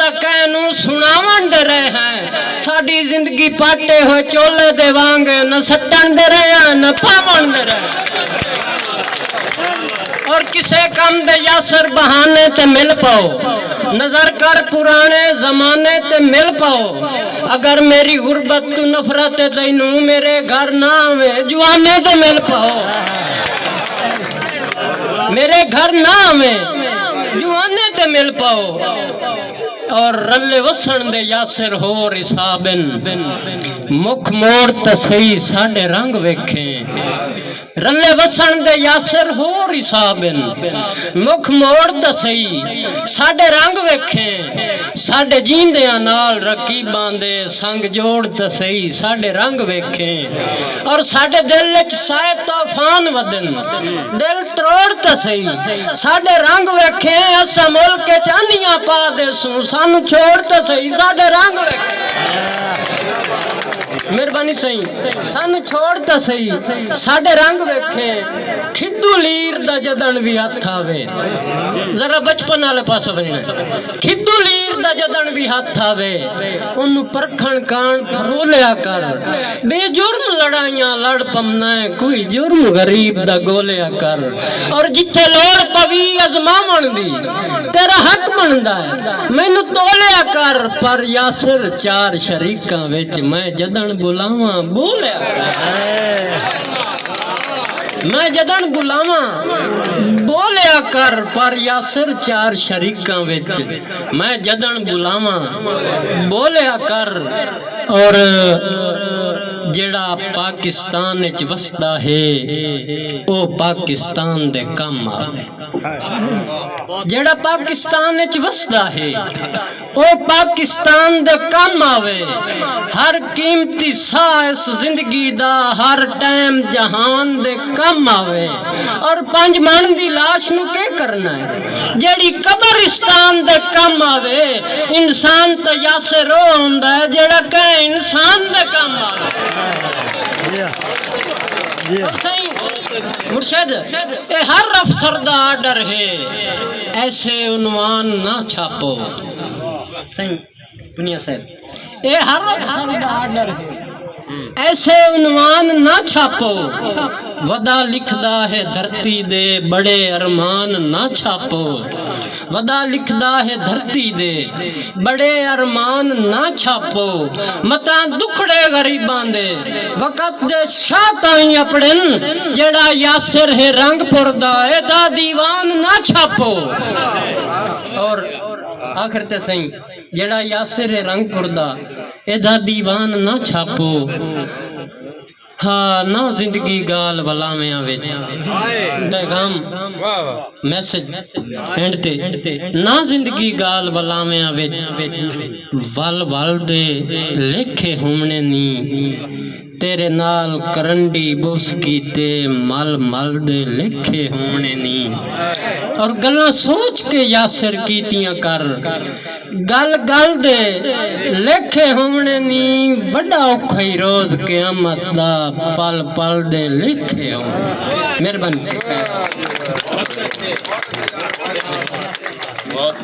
दा कहनू सुनावन दे रहे हैं साडी जिंदगी पाटे होए चोले दे वांग न सट्टन दे रहे हैं न पावन दे रहे हैं और किसे कम दे यासर बहाने ते मिल पाओ नजर कर पुराने जमाने ते मिल पाओ अगर मेरी गुर्बत तू नफरत तैनू मेरे घर ना आवे जुआने ते मिल पाओ मेरे घर ना आवे जुआने ते मिल पाओ और रले वसन दे यासिर होर हिसाबन मुख मोड़ ते सही साडे रंग वेखे रले वसन दे यासिर होर हिसाबन मुख मोड़ ते सही साडे रंग वेखे साडे जींदियां नाल रकीबां दे संग जोड़ ते सही साडे रंग वेखे और साडे दिल विच साए तूफान वदन दिल त्रोड़ ते सही साडे रंग वेखे असा मुल्क चानियां पा दे सू सानू छोड़ ते सही साडे रंग वेखे मेहरबानी सही सानू छोड़ ते सही साडे रंग वेखे खिद्दू लीर दा जदन भी हाथ आवे जरा बचपन वाले पास वजना खिद्दू लीर दा जदन भी हाथ आवे ओनू परखण कान फरोलिया कर बेजुर्म लड़ाइयां लड़ पमना है कोई जुर्म गरीब दा गोलिया कर और जिथे लोड़ पवी अजमावण दी तेरा हक बनदा है मैनू तोलिया कर पर यासिर चार शरीकां विच मैं जदन बुलावा बोलिया मैं जदन बुलावा बोलिया कर पर यासिर चार शरीकां विच मैं जदन बुलावा बोलिया कर और जेड़ा पाकिस्तान विच वसदा है ओ पाकिस्तान दे कम आवे जेड़ा पाकिस्तान विच वसदा है ओ पाकिस्तान दे कम आवे हर कीमती सा इस जिंदगी दा हर टाइम जहान दे कम आवे और पंज मन दी लाश नू के करना है जेड़ी कब्रिस्तान दे कम आवे इंसान तो यासिर होंदा है जेड़ा कहे इंसान दे कम आवे मुर्शिद ए हर अफसर दा आर्डर है ऐसे उन्वान ना छापो सही पुनिया साहब ए हर अफसर दा आर्डर है ऐसे उन्वान ना छापो वदा लिखदा है धरती दे बड़े अरमान ना छापो वदा लिखदा है धरती दे बड़े अरमान ना छापो मता दुखड़े गरीबां दे वक़्त दे शाह ताई अपड़न जेड़ा यासिर है रंगपुर दा एदा दीवान ना छापो और आखिर ते सही जेड़ा यासिर है रंगपुर दा एदा दीवान ना छापो हाँ ना जिंदगी गाल वलावियां विच पैगाम मैसेज एंड ते ना जिंदगी गाल वलावियां विच वल वल दे लेखे होने नी तेरे नाल करंडी बुस कीते मल मल दे लेखे होने नी और गल्लां सोच के यासिर कीतियां कर गल गल दे लेखे होने नी बड़ा औखा ही रोज क़यामत दा पल पल दे लिखे हो मेहरबानी बहुत